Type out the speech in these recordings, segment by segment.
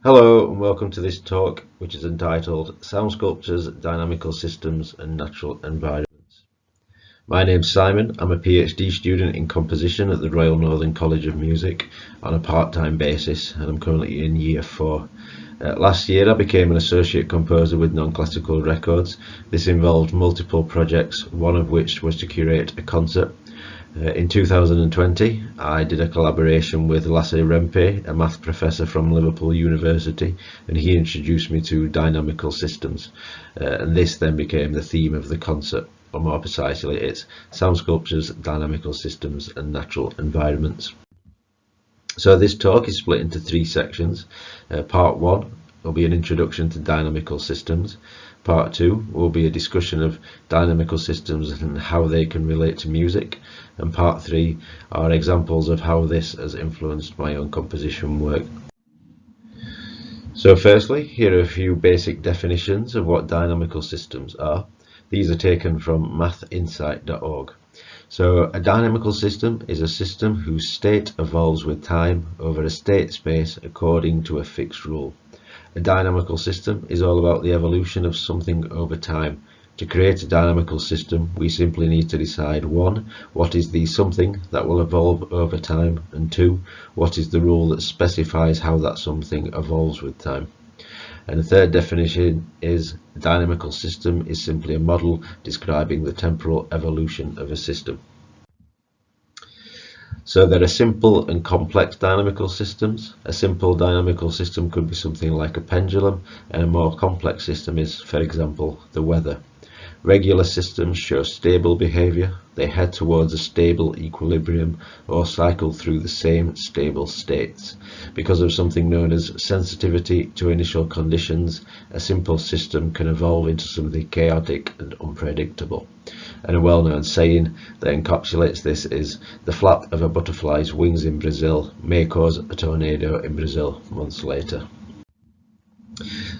Hello and welcome to this talk, which is entitled Sound Sculptures, Dynamical Systems and Natural Environments. My name's Simon. I'm a PhD student in composition at the Royal Northern College of Music on a part-time basis, and I'm currently in year 4. Last year I became an associate composer with Non-Classical Records. This involved multiple projects, one of which was to curate a concert. In 2020, I did a collaboration with Lasse Rempe, a math professor from Liverpool University, and he introduced me to dynamical systems. And this then became the theme of the concert, or more precisely, it's sound sculptures, dynamical systems, and natural environments. So this talk is split into 3 sections. Part 1 will be an introduction to dynamical systems. Part 2 will be a discussion of dynamical systems and how they can relate to music. And Part 3 are examples of how this has influenced my own composition work. So firstly, here are a few basic definitions of what dynamical systems are. These are taken from mathinsight.org. So a dynamical system is a system whose state evolves with time over a state space according to a fixed rule. A dynamical system is all about the evolution of something over time. To create a dynamical system, we simply need to decide 1. What is the something that will evolve over time, and 2. What is the rule that specifies how that something evolves with time. And the third definition is a dynamical system is simply a model describing the temporal evolution of a system. So there are simple and complex dynamical systems. A simple dynamical system could be something like a pendulum, and a more complex system is, for example, the weather. Regular systems show stable behavior. They head towards a stable equilibrium or cycle through the same stable states. Because of something known as sensitivity to initial conditions, a simple system can evolve into something chaotic and unpredictable. And a well-known saying that encapsulates this is, "The flap of a butterfly's wings in Brazil may cause a tornado in Brazil months later."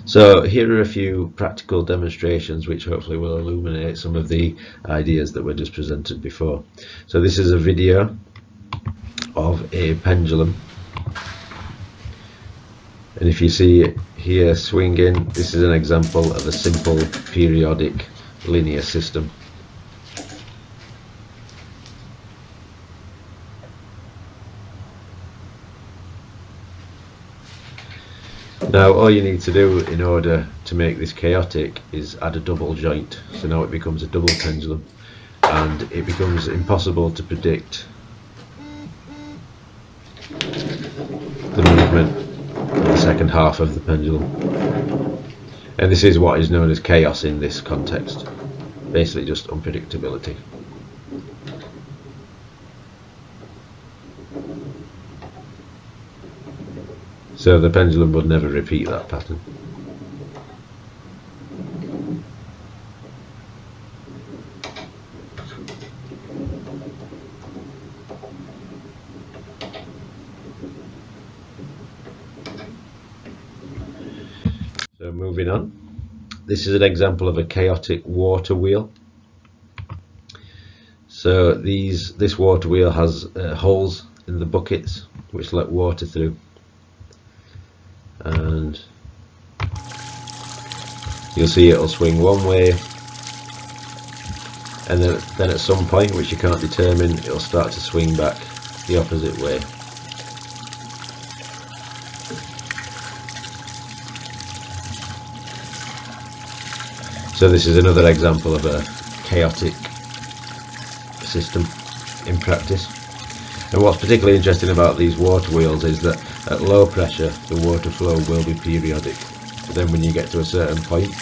So here are a few practical demonstrations which hopefully will illuminate some of the ideas that were just presented before. So this is a video of a pendulum, and if you see it here swinging, this is an example of a simple periodic linear system. Now all you need to do in order to make this chaotic is add a double joint. So now it becomes a double pendulum, and it becomes impossible to predict the movement of the second half of the pendulum. And this is what is known as chaos in this context. Basically just unpredictability. So the pendulum would never repeat that pattern. So moving on, this is an example of a chaotic water wheel. So this water wheel has holes in the buckets which let water through. And you'll see it'll swing one way, and then at some point, which you can't determine, it'll start to swing back the opposite way. So this is another example of a chaotic system in practice. And what's particularly interesting about these water wheels is that at low pressure the water flow will be periodic, but then when you get to a certain point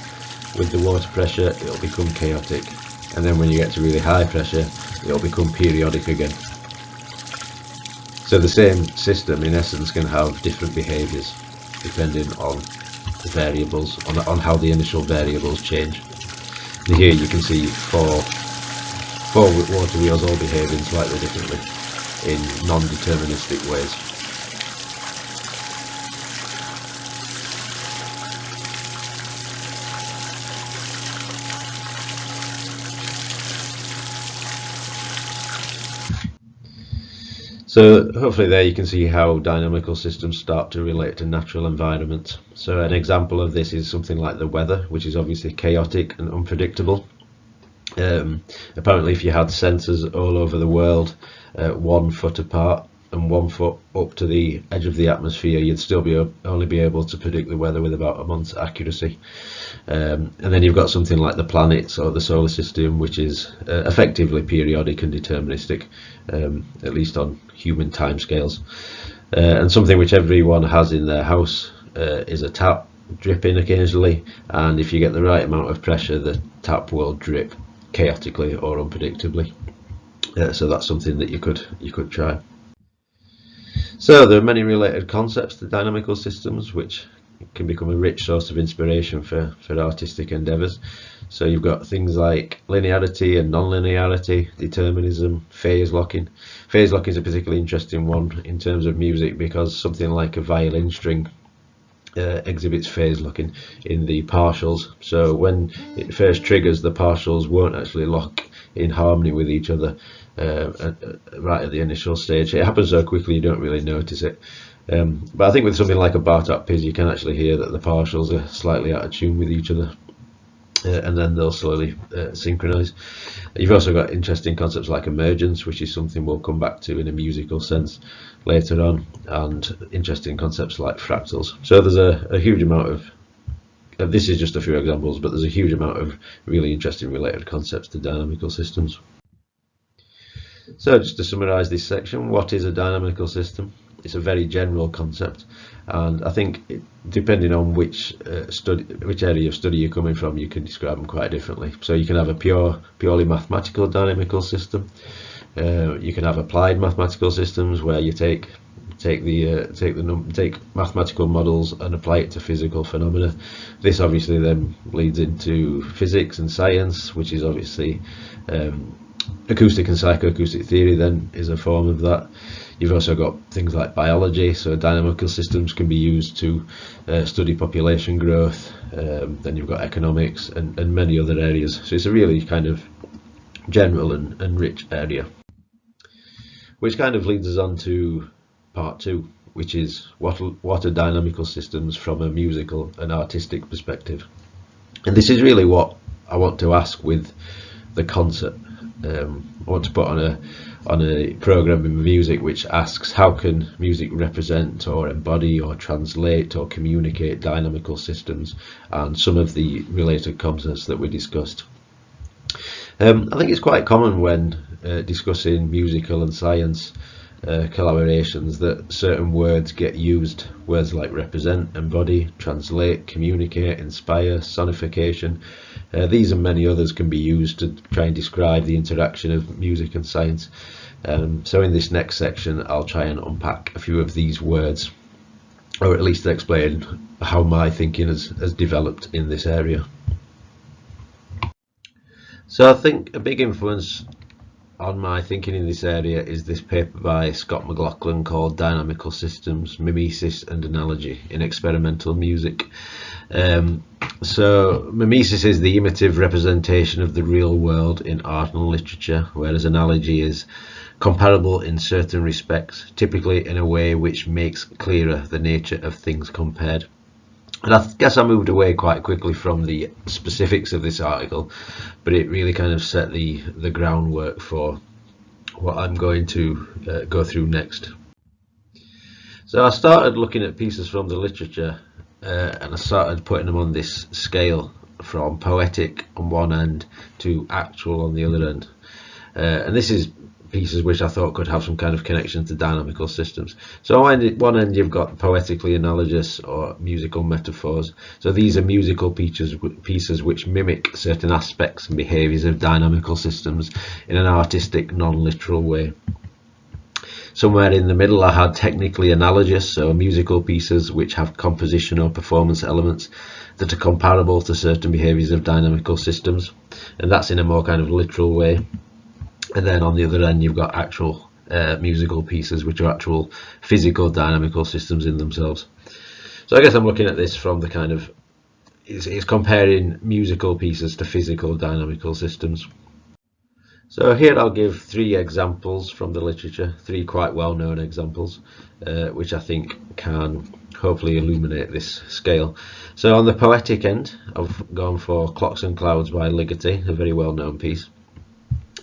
with the water pressure it'll become chaotic, and then when you get to really high pressure it'll become periodic again. So the same system in essence can have different behaviours depending on the variables, on how the initial variables change. And here you can see four water wheels all behaving slightly differently in non-deterministic ways. So hopefully there you can see how dynamical systems start to relate to natural environments. So an example of this is something like the weather, which is obviously chaotic and unpredictable. Apparently if you had sensors all over the world, 1 foot apart and 1 foot up to the edge of the atmosphere, you'd still only be able to predict the weather with about a month's accuracy. And then you've got something like the planets or the solar system, which is effectively periodic and deterministic, at least on human timescales. And something which everyone has in their house is a tap dripping occasionally, and if you get the right amount of pressure, the tap will drip chaotically or unpredictably. So that's something that you could try. So there are many related concepts to dynamical systems which can become a rich source of inspiration for artistic endeavours. So you've got things like linearity and non-linearity, determinism, phase locking. Phase locking is a particularly interesting one in terms of music because something like a violin string exhibits phase locking in the partials. So when it first triggers, the partials won't actually lock in harmony with each other right at the initial stage. It happens so quickly you don't really notice it. But I think with something like a bar-top piz, you can actually hear that the partials are slightly out of tune with each other, and then they'll slowly synchronise. You've also got interesting concepts like emergence, which is something we'll come back to in a musical sense later on, and interesting concepts like fractals. So there's a huge amount of this is just a few examples, but there's a huge amount of really interesting related concepts to dynamical systems. So just to summarise this section, what is a dynamical system? It's a very general concept, and I think depending on which area of study you're coming from, you can describe them quite differently. So you can have a purely mathematical dynamical system. You can have applied mathematical systems where you take mathematical models and apply it to physical phenomena. This obviously then leads into physics and science, which is obviously acoustic and psychoacoustic theory then is a form of that. You've also got things like biology, so dynamical systems can be used to study population growth. Then you've got economics and many other areas. So it's a really kind of general and rich area. Which kind of leads us on to part 2, which is what are dynamical systems from a musical and artistic perspective. And this is really what I want to ask with the concert. I want to put on a program in music which asks how can music represent or embody or translate or communicate dynamical systems and some of the related concepts that we discussed. I think it's quite common when discussing musical and science collaborations that certain words get used. Words like represent, embody, translate, communicate, inspire, sonification. These and many others can be used to try and describe the interaction of music and science. So in this next section I'll try and unpack a few of these words, or at least explain how my thinking has developed in this area. So I think a big influence on my thinking in this area is this paper by Scott McLaughlin called Dynamical Systems, Mimesis and Analogy in Experimental Music. So mimesis is the imitative representation of the real world in art and literature, whereas analogy is comparable in certain respects, typically in a way which makes clearer the nature of things compared. And I guess I moved away quite quickly from the specifics of this article, but it really kind of set the groundwork for what I'm going to go through next. So I started looking at pieces from the literature and I started putting them on this scale from poetic on one end to actual on the other end. And this is pieces which I thought could have some kind of connection to dynamical systems. So on one end you've got poetically analogous or musical metaphors. So these are musical pieces which mimic certain aspects and behaviours of dynamical systems in an artistic, non-literal way. Somewhere in the middle I had technically analogous, so musical pieces which have composition or performance elements that are comparable to certain behaviours of dynamical systems, and that's in a more kind of literal way. And then on the other end you've got actual musical pieces which are actual physical dynamical systems in themselves. So I guess I'm looking at this from the kind of, it's comparing musical pieces to physical dynamical systems. So here I'll give three examples from the literature, three quite well-known examples, which I think can hopefully illuminate this scale. So on the poetic end, I've gone for Clocks and Clouds by Ligeti, a very well-known piece.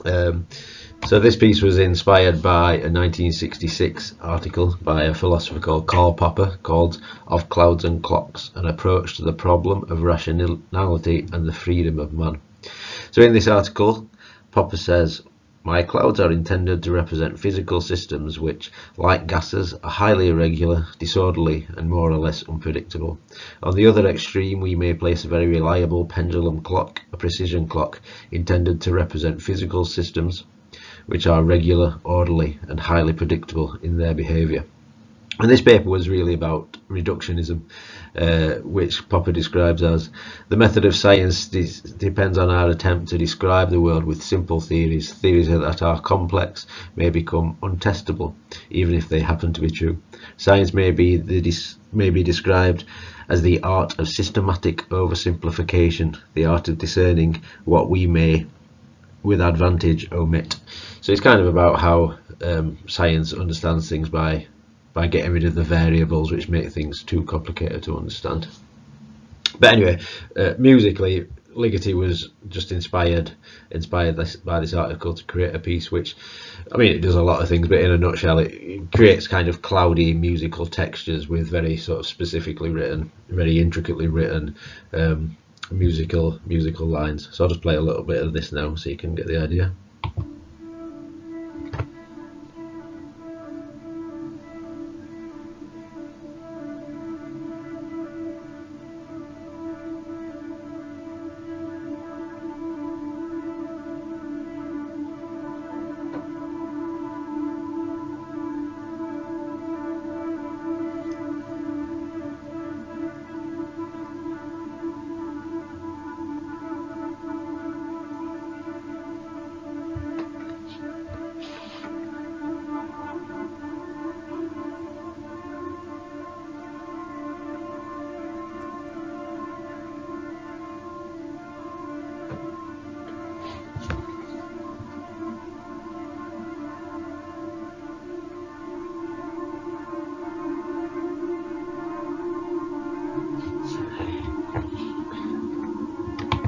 So this piece was inspired by a 1966 article by a philosopher called Karl Popper called Of Clouds and Clocks, An Approach to the Problem of Rationality and the Freedom of Man. So in this article, Popper says, "My clouds are intended to represent physical systems which, like gases, are highly irregular, disorderly, and more or less unpredictable. On the other extreme, we may place a very reliable pendulum clock, a precision clock, intended to represent physical systems which are regular, orderly, and highly predictable in their behaviour." And this paper was really about reductionism, which Popper describes as the method of science depends on our attempt to describe the world with simple theories. Theories that are complex may become untestable, even if they happen to be true. Science may be described as the art of systematic oversimplification, the art of discerning what we may, with advantage, omit. So it's kind of about how science understands things by getting rid of the variables which make things too complicated to understand. But anyway, musically, Ligeti was just inspired by this article to create a piece which, I mean, it does a lot of things, but in a nutshell, it creates kind of cloudy musical textures with very sort of specifically written, very intricately written musical lines. So I'll just play a little bit of this now so you can get the idea.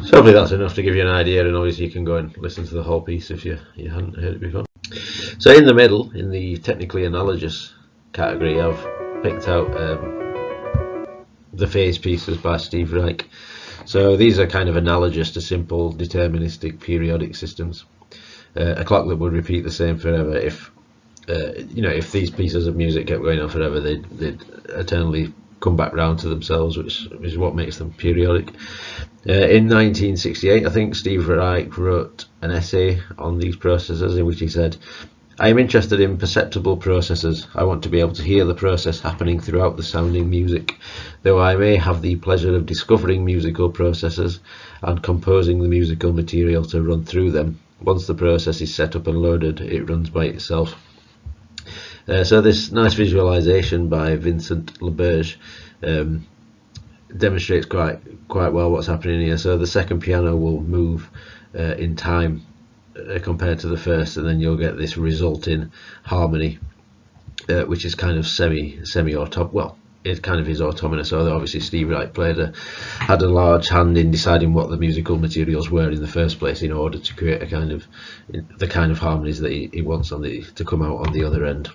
So hopefully that's enough to give you an idea, and obviously you can go and listen to the whole piece if you hadn't heard it before. So in the middle, in the technically analogous category, I've picked out the phase pieces by Steve Reich. So these are kind of analogous to simple deterministic periodic systems. A clock that would repeat the same forever. If if these pieces of music kept going on forever, they'd eternally come back round to themselves, which is what makes them periodic. In 1968, I think Steve Reich wrote an essay on these processes in which he said, "I am interested in perceptible processes. I want to be able to hear the process happening throughout the sounding music. Though I may have the pleasure of discovering musical processes and composing the musical material to run through them, once the process is set up and loaded, it runs by itself." So this nice visualization by Vincent Laberge demonstrates quite well what's happening here. So the second piano will move in time compared to the first, and then you'll get this resulting harmony, which is kind of semi-autonomous. Well, it kind of is autonomous. So obviously Steve Reich had a large hand in deciding what the musical materials were in the first place, in order to create the kind of harmonies that he wants to come out on the other end.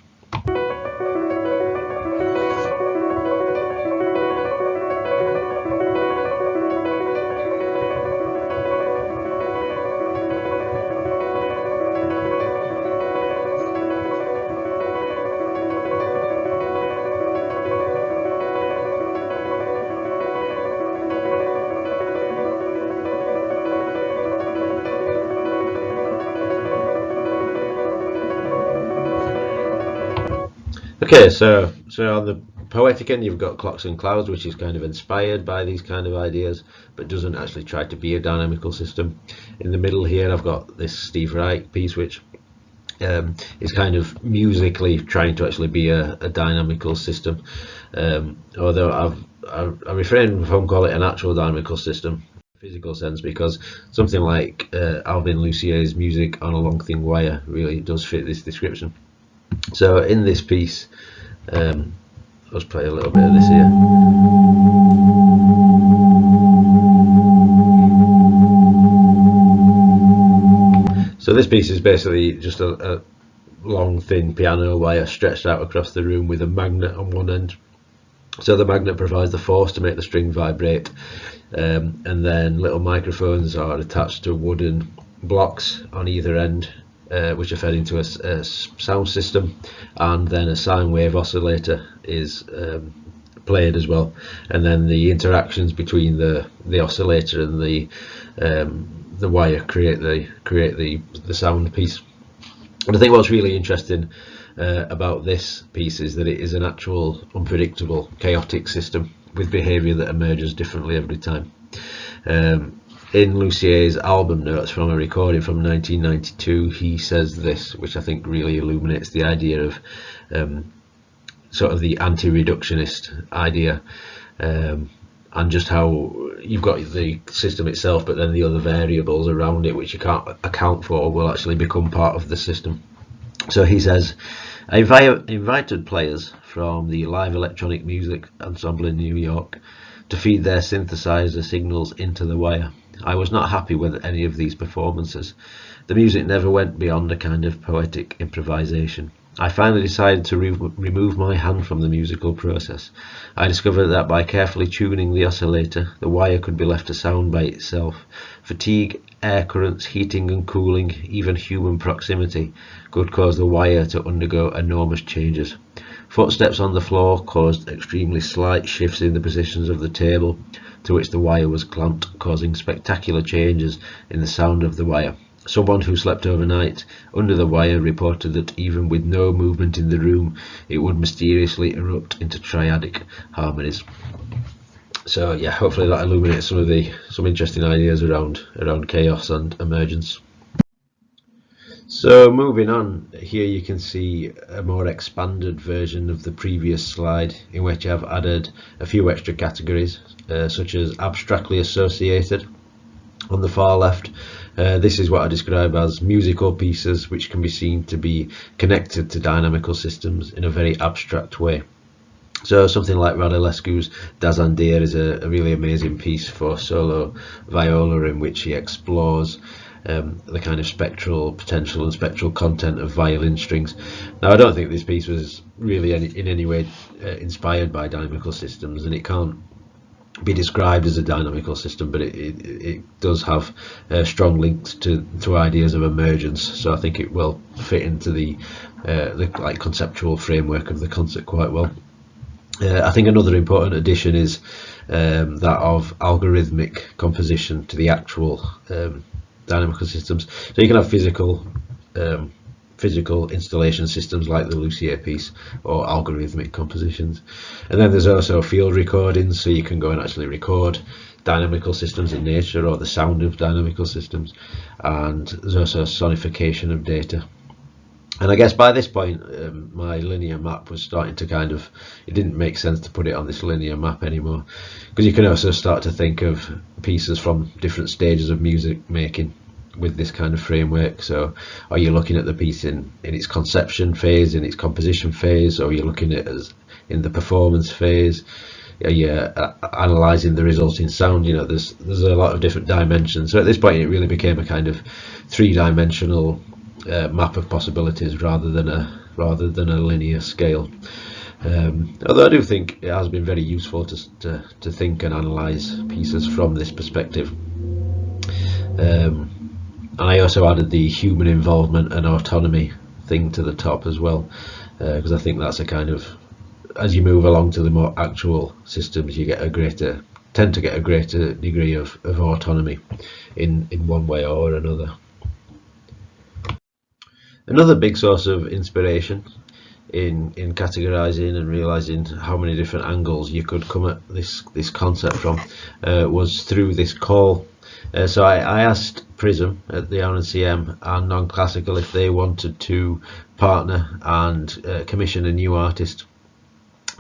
Okay, so on the poetic end, you've got Clocks and Clouds, which is kind of inspired by these kind of ideas, but doesn't actually try to be a dynamical system. In the middle here, I've got this Steve Reich piece, which is kind of musically trying to actually be a dynamical system. Although I refrain from calling it an actual dynamical system. physical sense, because something like Alvin Lucier's Music on a Long Thin Wire really does fit this description. So in this piece, let's play a little bit of this here. So this piece is basically just a long thin piano wire stretched out across the room with a magnet on one end. So the magnet provides the force to make the string vibrate, and then little microphones are attached to wooden blocks on either end, which are fed into a sound system, and then a sine wave oscillator is played as well, and then the interactions between the oscillator and the wire create the sound piece. And I think what's really interesting about this piece is that it is an actual unpredictable, chaotic system with behaviour that emerges differently every time. In Lucier's album notes from a recording from 1992, he says this, which I think really illuminates the idea of sort of the anti-reductionist idea, and just how you've got the system itself, but then the other variables around it which you can't account for will actually become part of the system. So he says, I invited players from the Live Electronic Music Ensemble in New York to feed their synthesizer signals into the wire. I was not happy with any of these performances. The music never went beyond a kind of poetic improvisation. I finally decided to remove my hand from the musical process. I discovered that by carefully tuning the oscillator, the wire could be left to sound by itself. Fatigue, air currents, heating and cooling, even human proximity could cause the wire to undergo enormous changes. Footsteps on the floor caused extremely slight shifts in the positions of the table to which the wire was clamped, causing spectacular changes in the sound of the wire. Someone who slept overnight under the wire reported that even with no movement in the room, it would mysteriously erupt into triadic harmonies. So yeah, hopefully that illuminates some interesting ideas around chaos and emergence. So moving on, here you can see a more expanded version of the previous slide, in which I've added a few extra categories, such as abstractly associated. On the far left, this is what I describe as musical pieces which can be seen to be connected to dynamical systems in a very abstract way. So something like Radulescu's Das an dir is a really amazing piece for solo viola, in which he explores the kind of spectral potential and spectral content of violin strings. Now, I don't think this piece was really in any way inspired by dynamical systems, and it can't be described as a dynamical system, but it does have strong links to ideas of emergence. So I think it will fit into the like conceptual framework of the concert quite well. I think another important addition is that of algorithmic composition to the actual dynamical systems. So you can have physical installation systems like the Lucier piece, or algorithmic compositions. And then there's also field recordings, so you can go and actually record dynamical systems in nature or the sound of dynamical systems. And there's also sonification of data. And I guess by this point my linear map was starting to it didn't make sense to put it on this linear map anymore, because you can also start to think of pieces from different stages of music making with this kind of framework. So are you looking at the piece in its conception phase, in its composition phase, or are you looking at it as in the performance phase? Are you analysing the resulting sound? You know, there's a lot of different dimensions. So at this point it really became a kind of three-dimensional map of possibilities rather than a linear scale. Although I do think it has been very useful to think and analyse pieces from this perspective. And I also added the human involvement and autonomy thing to the top as well, because I think that's a kind of, as you move along to the more actual systems, you tend to get a greater degree of autonomy in one way or another. Another big source of inspiration in categorizing and realizing how many different angles you could come at this concept from was through this call. So I asked Prism at the RNCM and Non-Classical if they wanted to partner and commission a new artist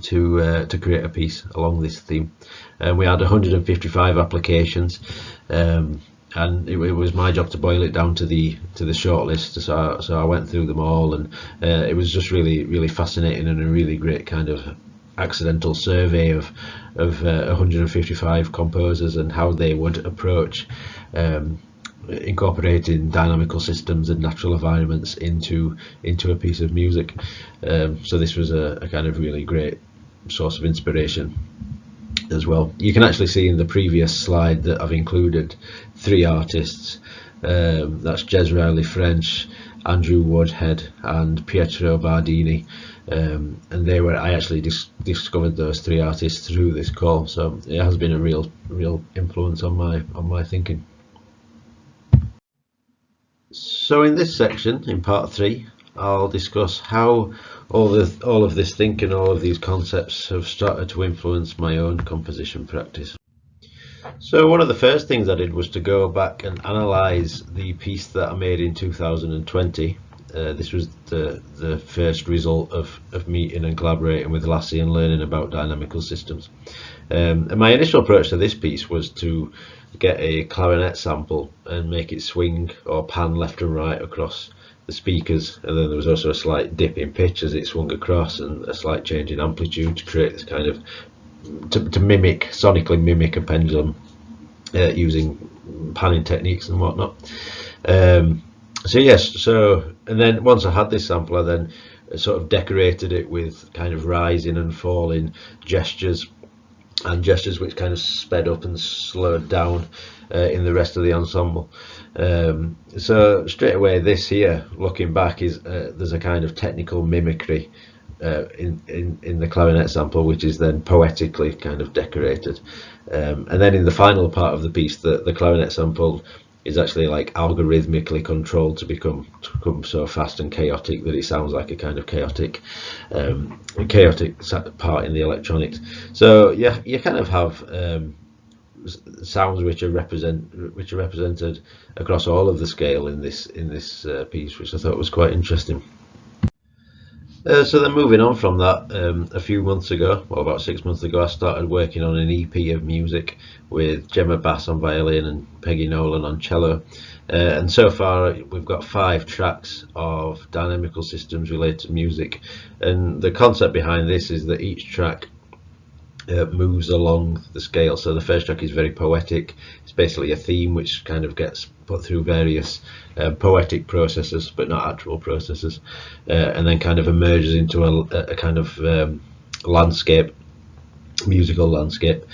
to create a piece along this theme. And we had 155 applications, and it was my job to boil it down to the shortlist. So I went through them all, and it was just really fascinating and a really great kind of accidental survey of 155 composers and how they would approach incorporating dynamical systems and natural environments into a piece of music. So this was a kind of really great source of inspiration as well. You can actually see in the previous slide that I've included 3 artists. That's Jezreeli French, Andrew Woodhead and Pietro Bardini, and I actually discovered those 3 artists through this call, so it has been a real influence on my thinking. So in this section, in part 3, I'll discuss how all of this thinking, all of these concepts have started to influence my own composition practice. So one of the first things I did was to go back and analyse the piece that I made in 2020. This was the first result of meeting and collaborating with Lassie and learning about dynamical systems. And my initial approach to this piece was to get a clarinet sample and make it swing or pan left and right across the speakers, and then there was also a slight dip in pitch as it swung across and a slight change in amplitude to create this kind of to sonically mimic a pendulum using panning techniques and whatnot. So yes, and then once I had this sample, I then sort of decorated it with kind of rising and falling gestures, and gestures which kind of sped up and slowed down in the rest of the ensemble. So straight away, this here, looking back, is there's a kind of technical mimicry in the clarinet sample, which is then poetically kind of decorated. And then in the final part of the piece, the clarinet sample is actually like algorithmically controlled to become so fast and chaotic that it sounds like a kind of chaotic part in the electronics. So yeah, you kind of have sounds which are represented across all of the scale in this piece, which I thought was quite interesting. So then moving on from that, a few months ago, well about 6 months ago, I started working on an EP of music with Gemma Bass on violin and Peggy Nolan on cello. And so far we've got 5 tracks of dynamical systems related to music. And the concept behind this is that each track moves along the scale. So the first track is very poetic. It's basically a theme which kind of gets put through various poetic processes, but not actual processes, and then kind of emerges into a kind of landscape, musical landscape.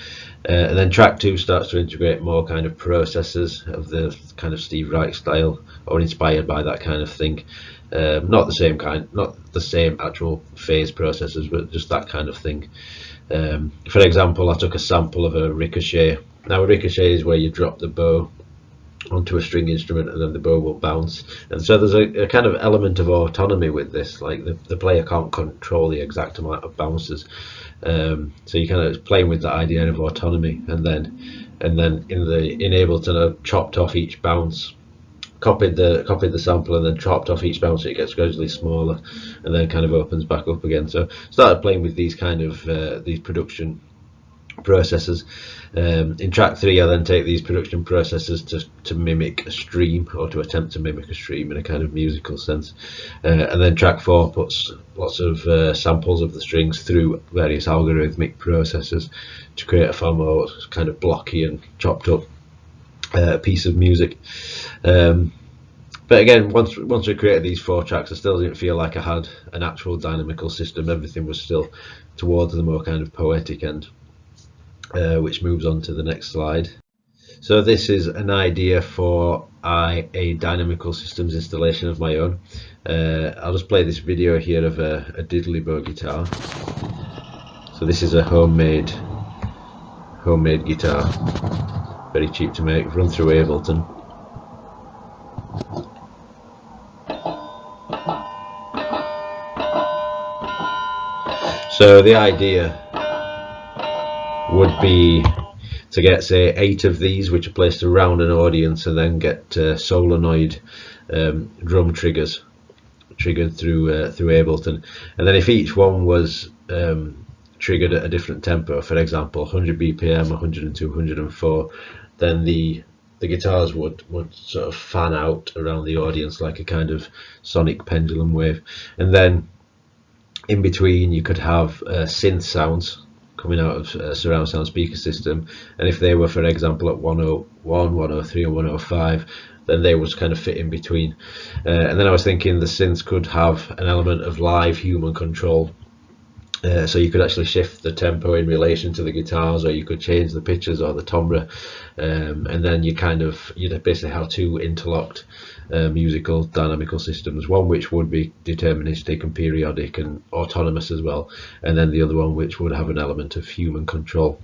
And then track 2 starts to integrate more kind of processes of the kind of Steve Reich style, or inspired by that kind of thing. Not the same actual phase processes, but just that kind of thing. For example, I took a sample of a ricochet. Now a ricochet is where you drop the bow onto a string instrument and then the bow will bounce, and so there's a kind of element of autonomy with this, like the player can't control the exact amount of bounces, so you kind of playing with the idea of autonomy, and then in Ableton I chopped off each bounce, copied the sample and then chopped off each bounce so it gets gradually smaller and then kind of opens back up again. So started playing with these kind of these production processes. In track 3 I then take these production processes to mimic a stream, or to attempt to mimic a stream in a kind of musical sense, and then track 4 puts lots of samples of the strings through various algorithmic processes to create a far more kind of blocky and chopped up piece of music. But again, once we created these 4 tracks, I still didn't feel like I had an actual dynamical system. Everything was still towards the more kind of poetic end, which moves on to the next slide. So this is an idea for a dynamical systems installation of my own. I'll just play this video here of a diddly bow guitar. So this is a homemade guitar, very cheap to make, run through Ableton. So the idea would be to get, say, 8 of these which are placed around an audience, and then get solenoid drum triggers triggered through Ableton, and then if each one was triggered at a different tempo, for example 100 BPM, 102, 104, then the guitars would sort of fan out around the audience like a kind of sonic pendulum wave. And then in between you could have synth sounds coming out of a surround sound speaker system, and if they were, for example, at 101, 103 and 105, then they would kind of fit in between. And then I was thinking the synths could have an element of live human control. So you could actually shift the tempo in relation to the guitars, or you could change the pitches or the timbre, and then you'd basically have two interlocked musical dynamical systems, one which would be deterministic and periodic and autonomous as well, and then the other one which would have an element of human control.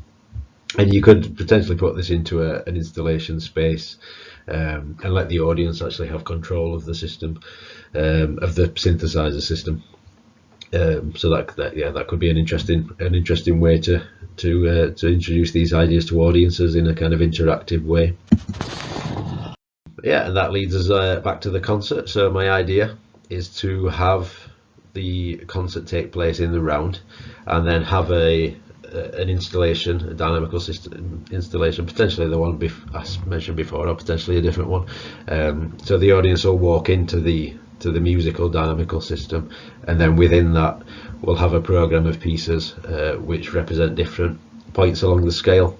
And you could potentially put this into an installation space, and let the audience actually have control of the system, of the synthesizer system. So that could be an interesting way to introduce these ideas to audiences in a kind of interactive way. Yeah, and that leads us back to the concert. So my idea is to have the concert take place in the round, and then have an installation, a dynamical system installation, potentially the one I mentioned before, or potentially a different one. So the audience will walk into the musical dynamical system, and then within that we'll have a program of pieces which represent different points along the scale,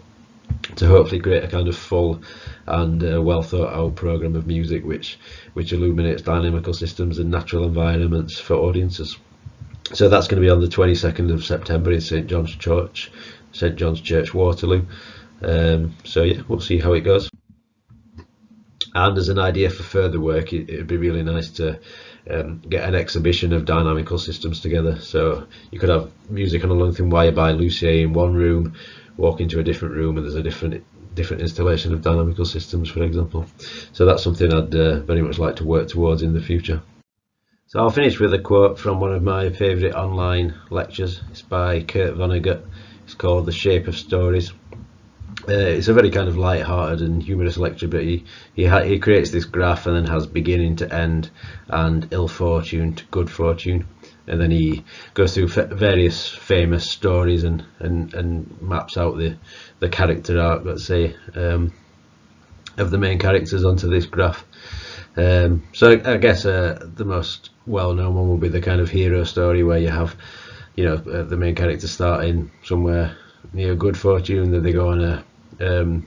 to hopefully create a kind of full and well thought out program of music which illuminates dynamical systems and natural environments for audiences. So that's going to be on the 22nd of September in St John's Church, Waterloo. So yeah, we'll see how it goes. And as an idea for further work, it would be really nice to get an exhibition of dynamical systems together. So you could have music on a Lungthin wire by Lucier in one room, walk into a different room and there's a different installation of dynamical systems, for example. So that's something I'd very much like to work towards in the future. So I'll finish with a quote from one of my favourite online lectures. It's by Kurt Vonnegut. It's called The Shape of Stories. It's a very kind of light-hearted and humorous lecture, but he creates this graph and then has beginning to end and ill fortune to good fortune, and then he goes through various famous stories and maps out the character arc, let's say, of the main characters onto this graph. So I guess the most well-known one will be the kind of hero story where you have, the main character starting somewhere near good fortune, then they go on an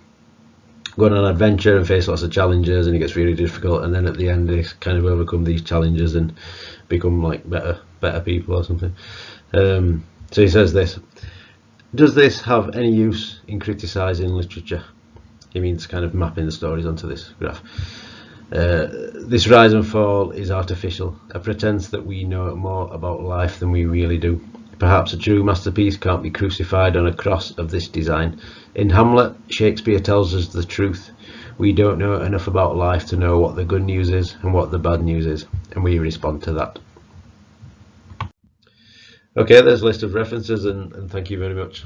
adventure and face lots of challenges, and it gets really difficult, and then at the end they kind of overcome these challenges and become like better people or something. So he says this: does this have any use in criticising literature? He means kind of mapping the stories onto this graph. This rise and fall is artificial, a pretense that we know more about life than we really do. Perhaps a true masterpiece can't be crucified on a cross of this design. In Hamlet, Shakespeare tells us the truth. We don't know enough about life to know what the good news is and what the bad news is, and we respond to that. Okay, there's a list of references, and thank you very much.